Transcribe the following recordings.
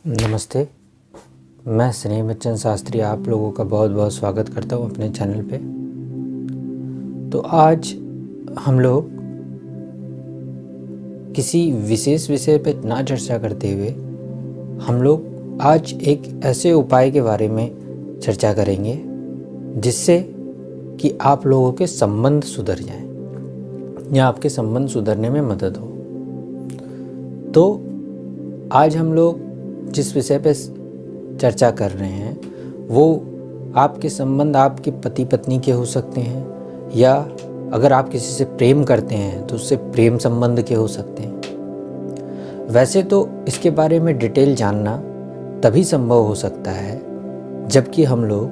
नमस्ते। मैं स्नेह बच्चन शास्त्री आप लोगों का बहुत बहुत स्वागत करता हूँ अपने चैनल पे। तो आज हम लोग किसी विशेष विषय पे ना चर्चा करते हुए हम लोग आज एक ऐसे उपाय के बारे में चर्चा करेंगे जिससे कि आप लोगों के संबंध सुधर जाएं या आपके संबंध सुधरने में मदद हो। तो आज हम लोग जिस विषय पे चर्चा कर रहे हैं वो आपके संबंध आपके पति पत्नी के हो सकते हैं, या अगर आप किसी से प्रेम करते हैं तो उससे प्रेम संबंध के हो सकते हैं। वैसे तो इसके बारे में डिटेल जानना तभी संभव हो सकता है जबकि हम लोग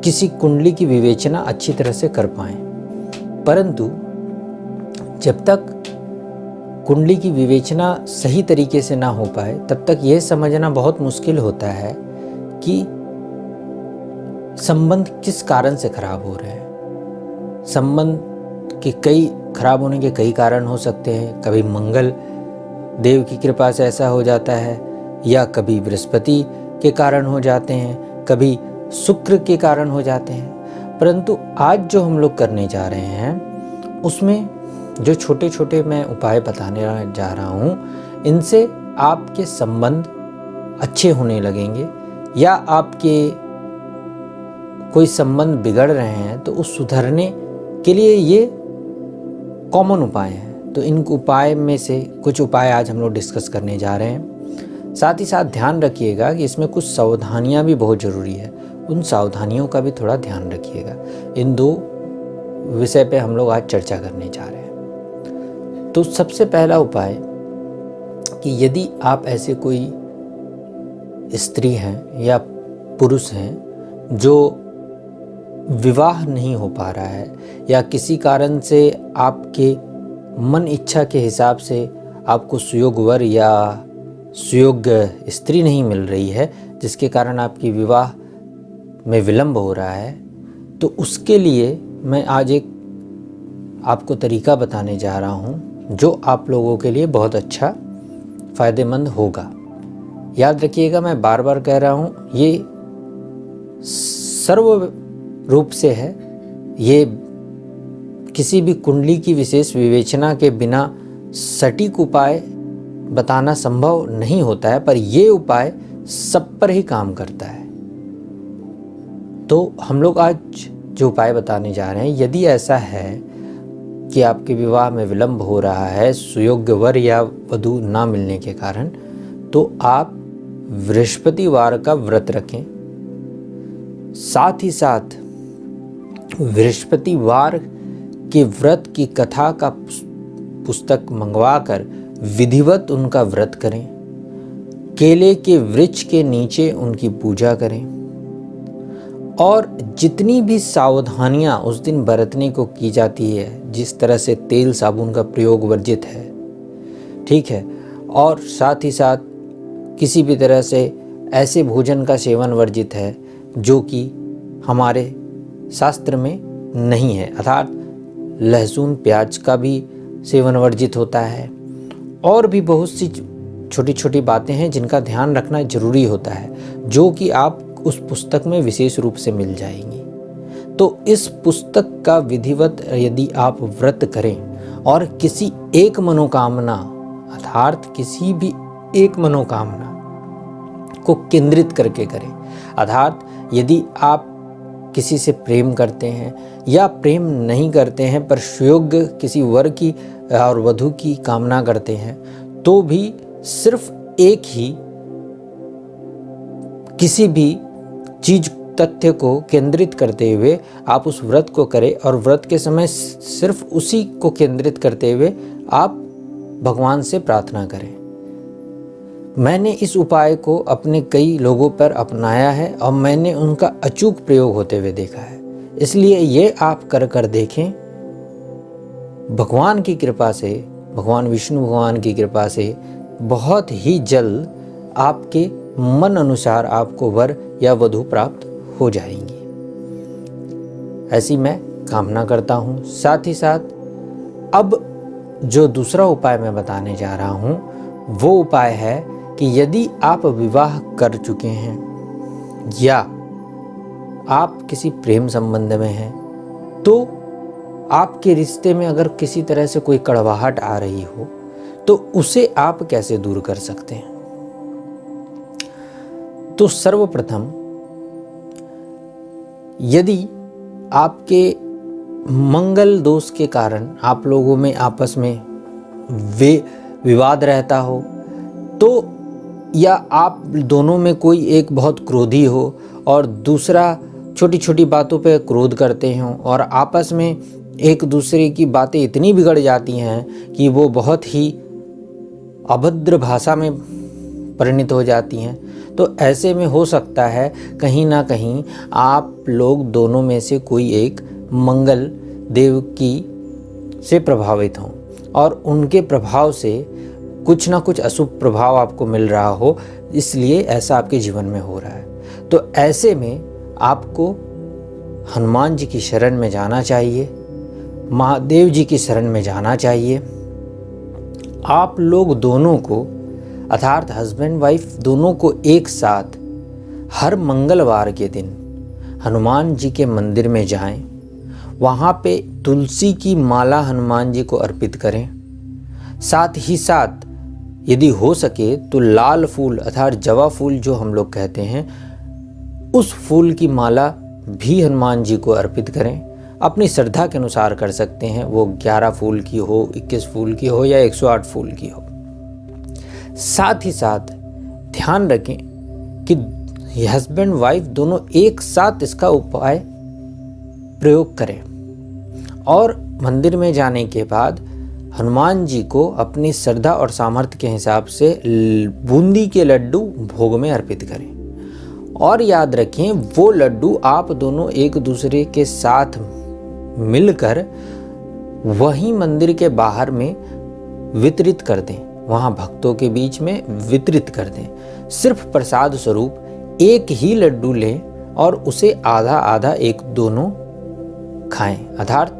किसी कुंडली की विवेचना अच्छी तरह से कर पाएं, परंतु जब तक कुंडली की विवेचना सही तरीके से ना हो पाए तब तक यह समझना बहुत मुश्किल होता है कि संबंध किस कारण से खराब हो रहे हैं। संबंध के कई खराब होने के कई कारण हो सकते हैं। कभी मंगल देव की कृपा से ऐसा हो जाता है, या कभी बृहस्पति के कारण हो जाते हैं, कभी शुक्र के कारण हो जाते हैं। परंतु आज जो हम लोग करने जा रहे हैं उसमें जो छोटे छोटे मैं उपाय बताने जा रहा हूँ, इनसे आपके संबंध अच्छे होने लगेंगे, या आपके कोई संबंध बिगड़ रहे हैं तो उस सुधरने के लिए ये कॉमन उपाय हैं। तो इन उपाय में से कुछ उपाय आज हम लोग डिस्कस करने जा रहे हैं। साथ ही साथ ध्यान रखिएगा कि इसमें कुछ सावधानियां भी बहुत ज़रूरी है, उन सावधानियों का भी थोड़ा ध्यान रखिएगा। इन दो विषय पे हम लोग आज चर्चा करने जा रहे हैं। तो सबसे पहला उपाय कि यदि आप ऐसे कोई स्त्री हैं या पुरुष हैं जो विवाह नहीं हो पा रहा है, या किसी कारण से आपके मन इच्छा के हिसाब से आपको सुयोग्य वर या सुयोग्य स्त्री नहीं मिल रही है, जिसके कारण आपकी विवाह में विलंब हो रहा है, तो उसके लिए मैं आज एक आपको तरीका बताने जा रहा हूँ जो आप लोगों के लिए बहुत अच्छा फ़ायदेमंद होगा। याद रखिएगा, मैं बार बार कह रहा हूँ, ये सर्व रूप से है। ये किसी भी कुंडली की विशेष विवेचना के बिना सटीक उपाय बताना संभव नहीं होता है, पर ये उपाय सब पर ही काम करता है। तो हम लोग आज जो उपाय बताने जा रहे हैं, यदि ऐसा है कि आपके विवाह में विलंब हो रहा है सुयोग्य वर या वधू ना मिलने के कारण, तो आप बृहस्पतिवार का व्रत रखें। साथ ही साथ बृहस्पतिवार के व्रत की कथा का पुस्तक मंगवाकर विधिवत उनका व्रत करें। केले के वृक्ष के नीचे उनकी पूजा करें, और जितनी भी सावधानियां उस दिन बरतने को की जाती है, जिस तरह से तेल साबुन का प्रयोग वर्जित है, ठीक है, और साथ ही साथ किसी भी तरह से ऐसे भोजन का सेवन वर्जित है जो कि हमारे शास्त्र में नहीं है, अर्थात लहसुन प्याज का भी सेवन वर्जित होता है। और भी बहुत सी छोटी छोटी बातें हैं जिनका ध्यान रखना जरूरी होता है, जो कि आप उस पुस्तक में विशेष रूप से मिल जाएंगी। तो इस पुस्तक का विधिवत यदि आप व्रत करें और किसी एक मनोकामना, अर्थात किसी भी एक मनोकामना को केंद्रित करके करें, अर्थात यदि आप किसी से प्रेम करते हैं या प्रेम नहीं करते हैं पर सुयोग्य किसी वर की और वधू की कामना करते हैं, तो भी सिर्फ एक ही किसी भी चीज तथ्य को केंद्रित करते हुए आप उस व्रत को करें, और व्रत के समय सिर्फ उसी को केंद्रित करते हुए आप भगवान से प्रार्थना करें। मैंने इस उपाय को अपने कई लोगों पर अपनाया है और मैंने उनका अचूक प्रयोग होते हुए देखा है, इसलिए ये आप कर देखें। भगवान की कृपा से, भगवान विष्णु भगवान की कृपा से बहुत ही जल्द आपके मन अनुसार आपको वर या वधू प्राप्त हो जाएंगी, ऐसी मैं कामना करता हूँ। साथ ही साथ अब जो दूसरा उपाय मैं बताने जा रहा हूँ वो उपाय है कि यदि आप विवाह कर चुके हैं या आप किसी प्रेम संबंध में हैं, तो आपके रिश्ते में अगर किसी तरह से कोई कड़वाहट आ रही हो तो उसे आप कैसे दूर कर सकते हैं। तो सर्वप्रथम यदि आपके मंगल दोष के कारण आप लोगों में आपस में विवाद रहता हो, तो या आप दोनों में कोई एक बहुत क्रोधी हो और दूसरा छोटी छोटी बातों पे क्रोध करते हों और आपस में एक दूसरे की बातें इतनी बिगड़ जाती हैं कि वो बहुत ही अभद्र भाषा में परिणित हो जाती हैं, तो ऐसे में हो सकता है कहीं ना कहीं आप लोग दोनों में से कोई एक मंगल देव की से प्रभावित हों और उनके प्रभाव से कुछ ना कुछ अशुभ प्रभाव आपको मिल रहा हो, इसलिए ऐसा आपके जीवन में हो रहा है। तो ऐसे में आपको हनुमान जी की शरण में जाना चाहिए, महादेव जी की शरण में जाना चाहिए। आप लोग दोनों को अर्थात हस्बैंड वाइफ दोनों को एक साथ हर मंगलवार के दिन हनुमान जी के मंदिर में जाएं, वहाँ पे तुलसी की माला हनुमान जी को अर्पित करें। साथ ही साथ यदि हो सके तो लाल फूल अर्थात जवा फूल जो हम लोग कहते हैं, उस फूल की माला भी हनुमान जी को अर्पित करें। अपनी श्रद्धा के अनुसार कर सकते हैं, वो 11 फूल की हो, 21 फूल की हो या 108 फूल की हो। साथ ही साथ ध्यान रखें कि हस्बैंड वाइफ दोनों एक साथ इसका उपाय प्रयोग करें और मंदिर में जाने के बाद हनुमान जी को अपनी श्रद्धा और सामर्थ्य के हिसाब से बूंदी के लड्डू भोग में अर्पित करें। और याद रखें वो लड्डू आप दोनों एक दूसरे के साथ मिलकर वहीं मंदिर के बाहर में वितरित कर दें, वहाँ भक्तों के बीच में वितरित कर दें। सिर्फ प्रसाद स्वरूप एक ही लड्डू लें और उसे आधा आधा एक दोनों खाएं। अर्थात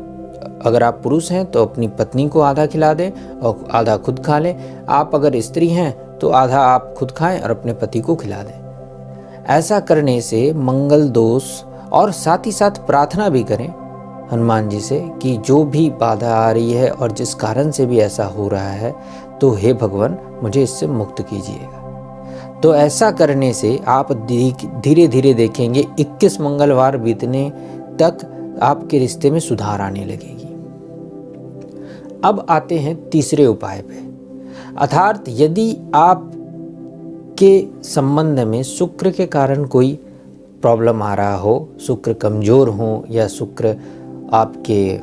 अगर आप पुरुष हैं तो अपनी पत्नी को आधा खिला दें और आधा खुद खा लें। आप अगर स्त्री हैं तो आधा आप खुद खाएं और अपने पति को खिला दें। ऐसा करने से मंगल दोष, और साथ ही साथ प्रार्थना भी करें हनुमान जी से कि जो भी बाधा आ रही है और जिस कारण से भी ऐसा हो रहा है, तो हे भगवान मुझे इससे मुक्त कीजिएगा। तो ऐसा करने से आप धीरे धीरे देखेंगे 21 मंगलवार बीतने तक आपके रिश्ते में सुधार आने लगेगी। अब आते हैं तीसरे उपाय पे, अर्थात यदि आप के संबंध में शुक्र के कारण कोई प्रॉब्लम आ रहा हो, शुक्र कमज़ोर हो या शुक्र आपके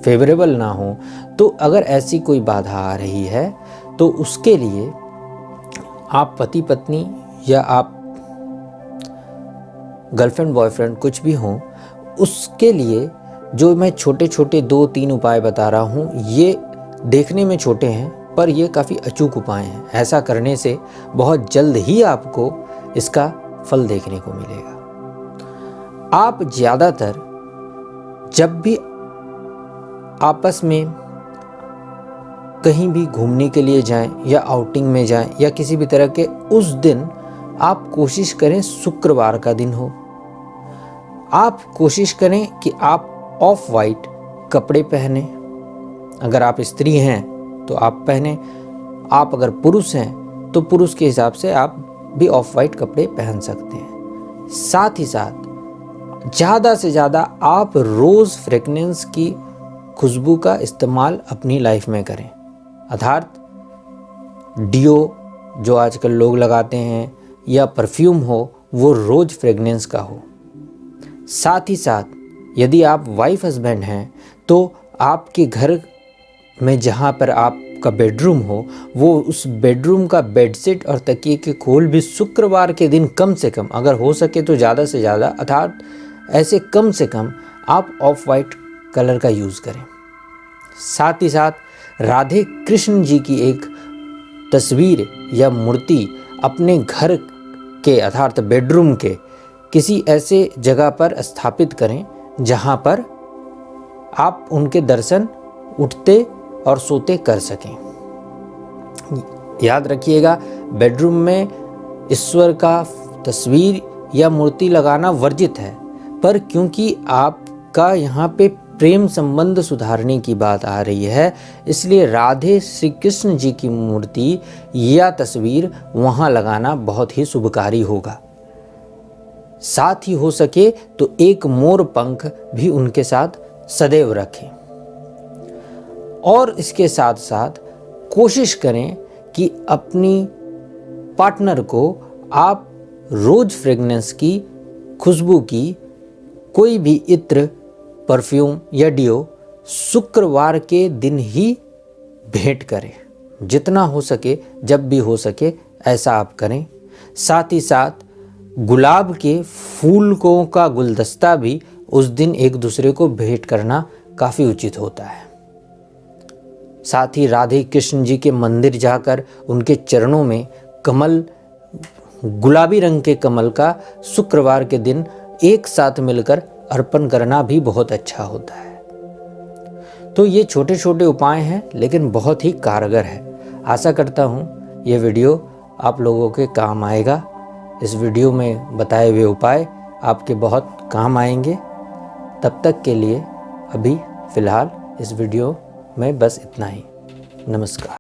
फेवरेबल ना हो, तो अगर ऐसी कोई बाधा आ रही है तो उसके लिए आप पति पत्नी या आप गर्लफ्रेंड बॉयफ्रेंड कुछ भी हो, उसके लिए जो मैं छोटे छोटे 2-3 उपाय बता रहा हूँ, ये देखने में छोटे हैं पर ये काफ़ी अचूक उपाय हैं। ऐसा करने से बहुत जल्द ही आपको इसका फल देखने को मिलेगा। आप ज़्यादातर जब भी आपस में कहीं भी घूमने के लिए जाएं या आउटिंग में जाएं या किसी भी तरह के, उस दिन आप कोशिश करें शुक्रवार का दिन हो। आप कोशिश करें कि आप ऑफ वाइट कपड़े पहने। अगर आप स्त्री हैं तो आप पहने, आप अगर पुरुष हैं तो पुरुष के हिसाब से आप भी ऑफ वाइट कपड़े पहन सकते हैं। साथ ही साथ ज़्यादा से ज़्यादा आप रोज़ फ्रेगनेंस की खुशबू का इस्तेमाल अपनी लाइफ में करें। अर्थात डियो जो आजकल लोग लगाते हैं या परफ्यूम हो, वो रोज़ फ्रेगनेंस का हो। साथ ही साथ यदि आप वाइफ हस्बैंड हैं तो आपके घर में जहाँ पर आपका बेडरूम हो, वो उस बेडरूम का बेडशीट और तकिए के खोल भी शुक्रवार के दिन कम से कम, अगर हो सके तो ज़्यादा से ज़्यादा, अर्थात ऐसे कम से कम आप ऑफ वाइट कलर का यूज़ करें। साथ ही साथ राधे कृष्ण जी की एक तस्वीर या मूर्ति अपने घर के अर्थात बेडरूम के किसी ऐसे जगह पर स्थापित करें जहां पर आप उनके दर्शन उठते और सोते कर सकें। याद रखिएगा, बेडरूम में ईश्वर का तस्वीर या मूर्ति लगाना वर्जित है, पर क्योंकि आपका यहाँ पे प्रेम संबंध सुधारने की बात आ रही है, इसलिए राधे श्री कृष्ण जी की मूर्ति या तस्वीर वहाँ लगाना बहुत ही शुभकारी होगा। साथ ही हो सके तो एक मोर पंख भी उनके साथ सदैव रखें। और इसके साथ साथ कोशिश करें कि अपनी पार्टनर को आप रोज फ्रेगनेंस की, खुशबू की कोई भी इत्र, परफ्यूम या डिओ शुक्रवार के दिन ही भेंट करें। जितना हो सके, जब भी हो सके ऐसा आप करें। साथ ही साथ गुलाब के फूलों का गुलदस्ता भी उस दिन एक दूसरे को भेंट करना काफ़ी उचित होता है। साथ ही राधे कृष्ण जी के मंदिर जाकर उनके चरणों में कमल, गुलाबी रंग के कमल का शुक्रवार के दिन एक साथ मिलकर अर्पण करना भी बहुत अच्छा होता है। तो ये छोटे छोटे उपाय हैं, लेकिन बहुत ही कारगर है। आशा करता हूँ ये वीडियो आप लोगों के काम आएगा। इस वीडियो में बताए हुए उपाय आपके बहुत काम आएंगे। तब तक के लिए अभी फ़िलहाल इस वीडियो में बस इतना ही। नमस्कार।